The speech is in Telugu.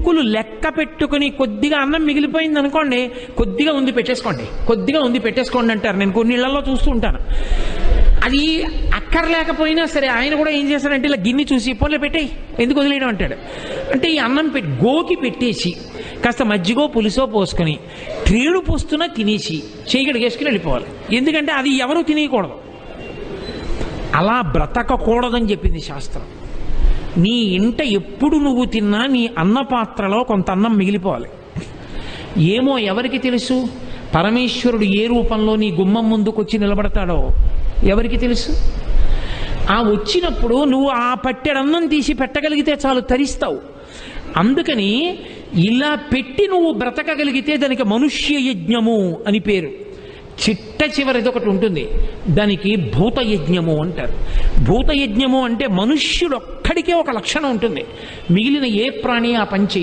మెతుకులు లెక్క పెట్టుకుని కొద్దిగా అన్నం మిగిలిపోయింది అనుకోండి, కొద్దిగా ఉంది పెట్టేసుకోండి, కొద్దిగా ఉంది పెట్టేసుకోండి అంటారు. నేను కొన్ని ఇళ్లలో చూస్తూ ఉంటాను. అది అక్కర్లేకపోయినా సరే ఆయన కూడా ఏం చేస్తాడంటే ఇలా గిన్నె చూసి పోలే పెట్టేయి, ఎందుకు వదిలేయడం అంటాడు. అంటే ఈ అన్నం గోకి పెట్టేసి కాస్త మజ్జిగో పులుసో పోసుకొని ట్రేడు పోస్తున్నా తినేసి చేయగడిగేసుకుని వెళ్ళిపోవాలి. ఎందుకంటే అది ఎవరూ తినేయకూడదు. అలా బ్రతకకూడదని చెప్పింది శాస్త్రం. నీ ఇంట ఎప్పుడు నువ్వు తిన్నా నీ అన్న పాత్రలో కొంత అన్నం మిగిలిపోవాలి. ఏమో ఎవరికి తెలుసు పరమేశ్వరుడు ఏ రూపంలో నీ గుమ్మం ముందుకొచ్చి నిలబడతాడో ఎవరికి తెలుసు. ఆ వచ్చినప్పుడు నువ్వు ఆ పట్టెడన్నం తీసి పెట్టగలిగితే చాలు, తరిస్తావు. అందుకని ఇలా పెట్టి నువ్వు బ్రతకగలిగితే దానికి మనుష్య యజ్ఞము అని పేరు. చిట్ట చివరిది ఒకటి ఉంటుంది, దానికి భూతయజ్ఞము అంటారు. భూతయజ్ఞము అంటే మనుష్యుడు ఒక్కడికే ఒక లక్షణం ఉంటుంది, మిగిలిన ఏ ప్రాణి ఆ పని చేయదు.